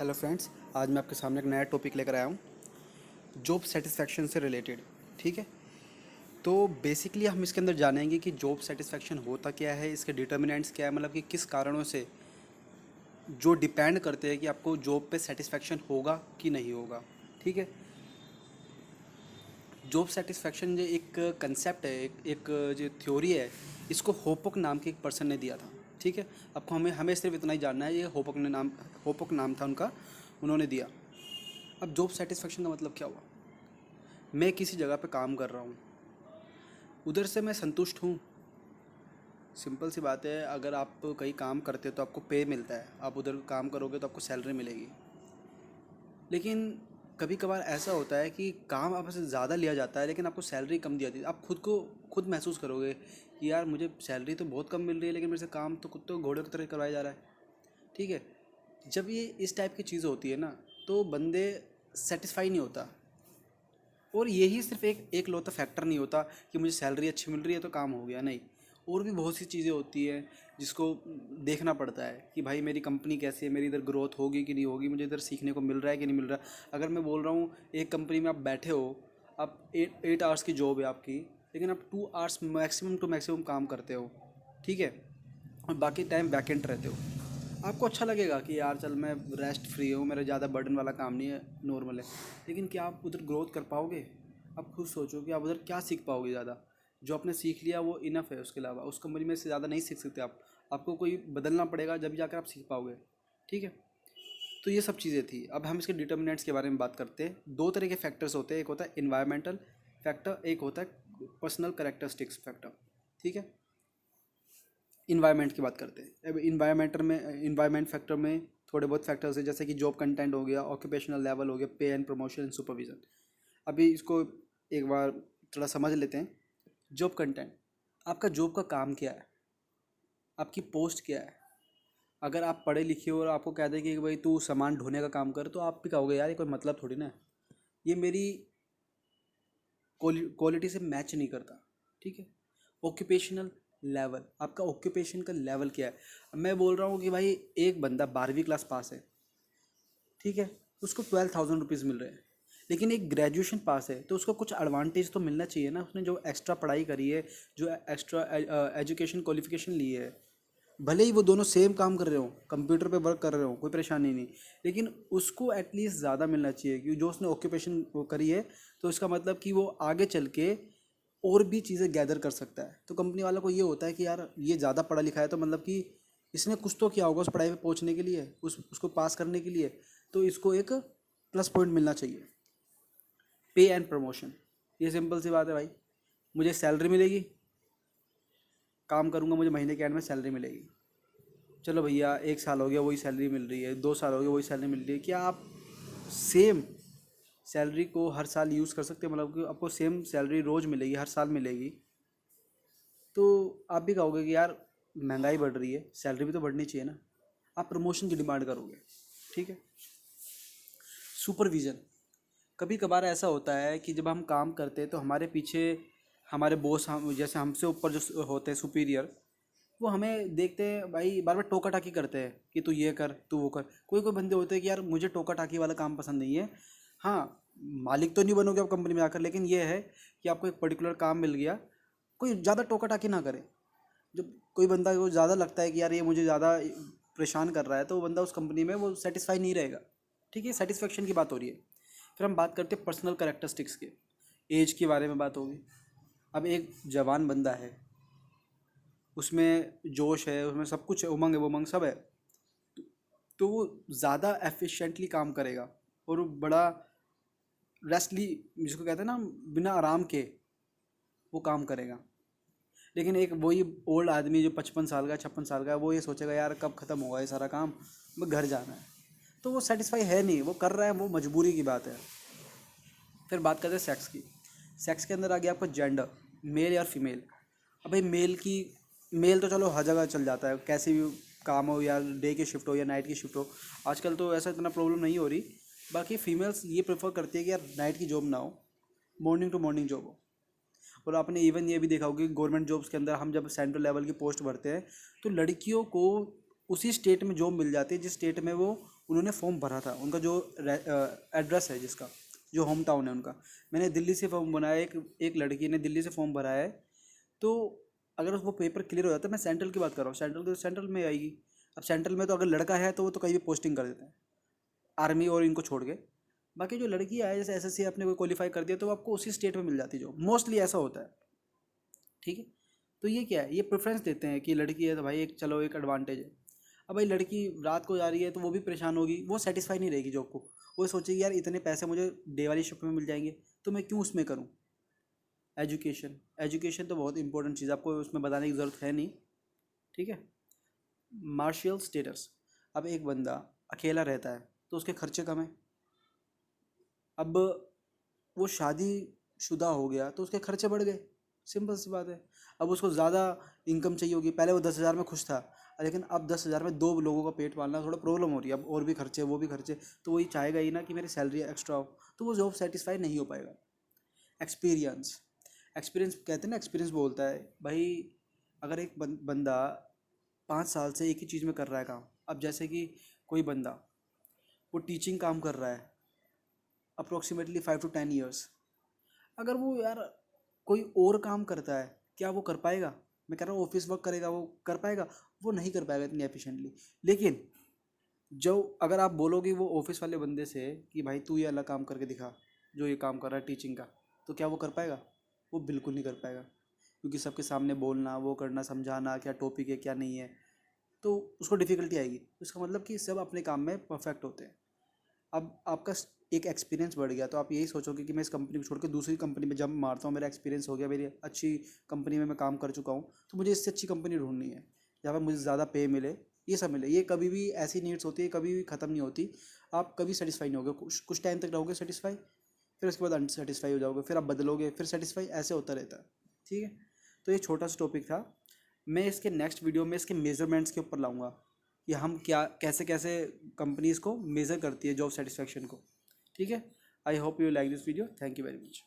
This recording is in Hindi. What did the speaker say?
हेलो फ्रेंड्स, आज मैं आपके सामने एक नया टॉपिक लेकर आया हूँ, जॉब सेटिस्फैक्शन से रिलेटेड। ठीक है, तो बेसिकली हम इसके अंदर जानेंगे कि जॉब सेटिस्फैक्शन होता क्या है, इसके डिटर्मिनेंट्स क्या है, मतलब कि किस कारणों से जो डिपेंड करते हैं कि आपको जॉब पे सेटिस्फैक्शन होगा कि नहीं होगा। ठीक है, जॉब सेटिस्फैक्शन जो एक कंसेप्ट है, एक जो थ्योरी है, इसको होपक नाम के एक पर्सन ने दिया था। ठीक है, आपको हमें हमें सिर्फ इतना ही जानना है, ये होपक नाम था उनका, उन्होंने दिया। अब जॉब सेटिस्फेक्शन का मतलब क्या हुआ? मैं किसी जगह पे काम कर रहा हूँ, उधर से मैं संतुष्ट हूँ। सिंपल सी बात है, अगर आप कहीं काम करते हो तो आपको पे मिलता है, आप उधर काम करोगे तो आपको सैलरी मिलेगी। लेकिन कभी कभार ऐसा होता है कि काम आपसे ज़्यादा लिया जाता है लेकिन आपको सैलरी कम दी जाती है। आप खुद महसूस करोगे कि यार मुझे सैलरी तो बहुत कम मिल रही है लेकिन मेरे से काम तो खुद तो घोड़े की तरह करवाया जा रहा है। ठीक है, जब ये इस टाइप की चीज़ होती है ना, तो बंदे सेटिस्फाई नहीं होता। और यही सिर्फ एक लौता फैक्टर नहीं होता कि मुझे सैलरी अच्छी मिल रही है तो काम हो गया, नहीं। और भी बहुत सी चीज़ें होती हैं जिसको देखना पड़ता है कि भाई मेरी कंपनी कैसी है, मेरी इधर ग्रोथ होगी कि नहीं होगी, मुझे इधर सीखने को मिल रहा है कि नहीं मिल रहा। अगर मैं बोल रहा हूँ एक कंपनी में आप बैठे हो, आप 8 आवर्स की जॉब है आपकी, लेकिन आप 2 आवर्स मैक्सिमम टू मैक्सिमम काम करते हो। ठीक है, और बाकी टाइम वैकेंट रहते हो। आपको अच्छा लगेगा कि यार चल मैं रेस्ट फ्री हूँ, मेरा ज़्यादा बर्डन वाला काम नहीं है, नॉर्मल है। लेकिन क्या आप उधर ग्रोथ कर पाओगे? आप खुद सोचो कि आप उधर क्या सीख पाओगे ज़्यादा। जो आपने सीख लिया वो इनफ है, उसके अलावा उस कंपनी में से ज़्यादा नहीं सीख सकते आप। आपको कोई बदलना पड़ेगा जब जाकर आप सीख पाओगे। ठीक है, तो ये सब चीज़ें थी। अब हम इसके डिटर्मिनेंट्स के बारे में बात करते हैं। दो तरह के फैक्टर्स होते हैं, एक होता है इन्वायरमेंटल फैक्टर, एक होता है पर्सनल कैरेक्टरिस्टिक्स फैक्टर। ठीक है, इन्वायरमेंट की बात करते हैं। अब इन्वायरमेंट फैक्टर में थोड़े बहुत फैक्टर्स हैं, जैसे कि जॉब कंटेंट हो गया, ऑक्यूपेशनल लेवल हो गया, पे एंड प्रमोशन एंड सुपरविजन। अभी इसको एक बार थोड़ा समझ लेते हैं। जॉब कंटेंट, आपका जॉब का काम क्या है, आपकी पोस्ट क्या है। अगर आप पढ़े लिखे हो और आपको कह दें कि भाई तू सामान ढोने का काम कर, तो आप भी कहोगे यार ये कोई मतलब थोड़ी ना है, ये मेरी क्वालिटी से मैच नहीं करता। ठीक है, ऑक्यूपेशनल लेवल, आपका ऑक्यूपेशन का लेवल क्या है। मैं बोल रहा हूँ कि भाई एक बंदा 12वीं क्लास पास है, ठीक है, उसको 12,000 रुपीज़ मिल रहे हैं। लेकिन एक ग्रेजुएशन पास है तो उसको कुछ एडवांटेज तो मिलना चाहिए ना, उसने जो एक्स्ट्रा पढ़ाई करी है, जो एक्स्ट्रा एजुकेशन क्वालिफिकेशन ली है। भले ही वो दोनों सेम काम कर रहे हो, कंप्यूटर पे वर्क कर रहे हो, कोई परेशानी नहीं, लेकिन उसको एटलीस्ट ज़्यादा मिलना चाहिए क्योंकि जो उसने ऑक्यूपेशन करी है, तो इसका मतलब कि वो आगे चल के और भी चीज़ें गैदर कर सकता है। तो कंपनी वालों को ये होता है कि यार ये ज़्यादा पढ़ा लिखा है तो मतलब कि इसने कुछ तो किया होगा उस पढ़ाई पे पहुंचने के लिए, उसको पास करने के लिए, तो इसको एक प्लस पॉइंट मिलना चाहिए। पे एंड प्रमोशन, ये सिंपल सी बात है भाई, मुझे सैलरी मिलेगी, काम करूँगा, मुझे महीने के एंड में सैलरी मिलेगी। चलो भैया 1 साल हो गया वही सैलरी मिल रही है, 2 साल हो गए वही सैलरी मिल रही है, क्या आप सेम सैलरी को हर साल यूज़ कर सकते हैं? मतलब कि आपको सेम सैलरी रोज़ मिलेगी, हर साल मिलेगी, तो आप भी कहोगे कि यार महंगाई बढ़ रही है, सैलरी भी तो बढ़नी चाहिए ना, आप प्रमोशन की डिमांड करोगे। ठीक है, सुपरविज़न, कभी कभार ऐसा होता है कि जब हम काम करते हैं तो हमारे पीछे हमारे बॉस, हम जैसे हमसे ऊपर जो होते हैं सुपीरियर, वो हमें देखते हैं भाई, बार बार टोका टाकी करते हैं कि तू ये कर, तू वो कर। कोई कोई बंदे होते हैं कि यार मुझे टोका टाकी वाला काम पसंद नहीं है। हाँ, मालिक तो नहीं बनोगे आप कंपनी में आकर, लेकिन ये है कि आपको एक पर्टिकुलर काम मिल गया, कोई ज़्यादा टोका टाकी ना करे। जब कोई बंदा को ज़्यादा लगता है कि यार ये मुझे ज़्यादा परेशान कर रहा है, तो वो बंदा उस कंपनी में वो सेटिस्फाई नहीं रहेगा। ठीक है, सेटिस्फेक्शन की बात हो रही है। फिर हम बात करते हैं पर्सनल करेक्टरिस्टिक्स के, एज के बारे में बात होगी। अब एक जवान बंदा है, उसमें जोश है, उसमें सब कुछ है, उमंग है, उमंग सब है, तो वो ज़्यादा एफिशिएंटली काम करेगा और वो बड़ा रेस्टली, जिसको कहते हैं ना, बिना आराम के वो काम करेगा। लेकिन एक वही ओल्ड आदमी जो 55 साल का 56 साल का है, वो ये सोचेगा यार कब ख़त्म होगा ये सारा काम, मैं घर जाना है। तो वो सेटिस्फाई है नहीं, वो कर रहा है, वो मजबूरी की बात है। फिर बात करते हैं सेक्स की। सेक्स के अंदर आ गया आपका जेंडर, मेल या फीमेल। अब भाई मेल तो चलो हर जगह चल जाता है, कैसे भी काम हो, या डे की शिफ्ट हो या नाइट की शिफ्ट हो, आजकल तो ऐसा इतना प्रॉब्लम नहीं हो रही। बाकी फीमेल्स ये प्रेफर करती है कि यार नाइट की जॉब ना हो, मॉर्निंग टू मॉर्निंग जॉब हो। और आपने इवन ये भी देखा होगा कि गवर्नमेंट जॉब्स के अंदर हम जब सेंट्रल लेवल की पोस्ट भरते हैं तो लड़कियों को उसी स्टेट में जॉब मिल जाती है जिस स्टेट में वो उन्होंने फॉर्म भरा था, उनका जो एड्रेस है जिसका, जो होम टाउन है उनका, मैंने दिल्ली से फॉर्म बनाया, एक लड़की ने दिल्ली से फॉर्म भरा है। तो अगर वो पेपर क्लियर हो जाता है, मैं सेंट्रल की बात कर रहा हूँ, सेंट्रल में आएगी। अब सेंट्रल में तो अगर लड़का है तो वो तो कहीं भी पोस्टिंग कर देते हैं, आर्मी और इनको छोड़ के। बाकी जो लड़की है, जैसे एसएससी आपने कोई क्वालिफाई कर दिया तो आपको उसी स्टेट में मिल जाती है, जो मोस्टली ऐसा होता है। ठीक है, तो ये क्या है, ये प्रेफरेंस देते हैं कि लड़की है तो भाई एक चलो एक एडवांटेज है। अब भाई लड़की रात को जा रही है तो वो भी परेशान होगी, वो सेटिस्फाई नहीं रहेगी जॉब को, वो सोचेगी यार इतने पैसे मुझे डे वाली शिफ्ट में मिल जाएंगे तो मैं क्यों उसमें करूँ। एजुकेशन, एजुकेशन तो बहुत इंपॉर्टेंट चीज़, आपको उसमें बताने की ज़रूरत है नहीं। ठीक है। मार्शियल स्टेटस, अब एक बंदा अकेला रहता है तो उसके खर्चे कम है। अब वो शादी शुदा हो गया तो उसके खर्चे बढ़ गए, सिंपल सी बात है। अब उसको ज़्यादा इनकम चाहिए होगी, पहले वो 10,000 में खुश था, लेकिन अब 10,000 में 2 लोगों का पेट पालना थोड़ा प्रॉब्लम हो रही है, अब और भी खर्चे वो भी खर्चे, तो वही चाहेगा ही ना कि मेरी सैलरी एक्स्ट्रा हो, तो वो जॉब सेटिस्फाई नहीं हो पाएगा। एक्सपीरियंस, एक्सपीरियंस कहते हैं ना, एक्सपीरियंस बोलता है भाई। अगर एक बंदा 5 साल से एक ही चीज़ में कर रहा है काम, अब जैसे कि कोई बंदा वो टीचिंग काम कर रहा है अप्रोक्सीमेटली 5 to 10 ईयर्स, अगर वो यार कोई और काम करता है, क्या वो कर पाएगा? मैं कह रहा हूँ ऑफिस वर्क करेगा, वो कर पाएगा? वो नहीं कर पाएगा इतनी एफिशिएंटली। लेकिन जो अगर आप बोलोगे वो ऑफिस वाले बंदे से कि भाई तू ये अलग काम करके दिखा, जो ये काम कर रहा है टीचिंग का, तो क्या वो कर पाएगा? वो बिल्कुल नहीं कर पाएगा, क्योंकि सबके सामने बोलना, वो करना, समझाना क्या टॉपिक है क्या नहीं है, तो उसको डिफ़िकल्टी आएगी। इसका मतलब कि सब अपने काम में परफेक्ट होते हैं। अब आपका एक एक्सपीरियंस बढ़ गया तो आप यही सोचोगे कि मैं इस कंपनी को छोड़ के दूसरी कंपनी में जंप मारता हूँ, मेरा एक्सपीरियंस हो गया, मेरी अच्छी कंपनी में मैं काम कर चुका हूँ, तो मुझे इससे अच्छी कंपनी ढूंढनी है जहाँ पर मुझे ज़्यादा पे मिले, ये सब मिले। ये कभी भी ऐसी नीड्स होती है, कभी भी ख़त्म नहीं होती। आप कभी सेटिस्फाई नहीं होगे, कुछ टाइम तक रहोगे सेटिस्फाई, फिर उसके बाद अनसेटिस्फाई हो जाओगे, फिर आप बदलोगे, फिर सेटिस्फाई, ऐसे होता रहता है। ठीक है, तो ये छोटा सा टॉपिक था। मैं इसके नेक्स्ट वीडियो में इसके मेजरमेंट्स के ऊपर लाऊंगा कि हम क्या कैसे कैसे कंपनीज़ को मेज़र करती है जॉब सेटिस्फेक्शन को। ठीक है, I hope you like this video, thank you very much.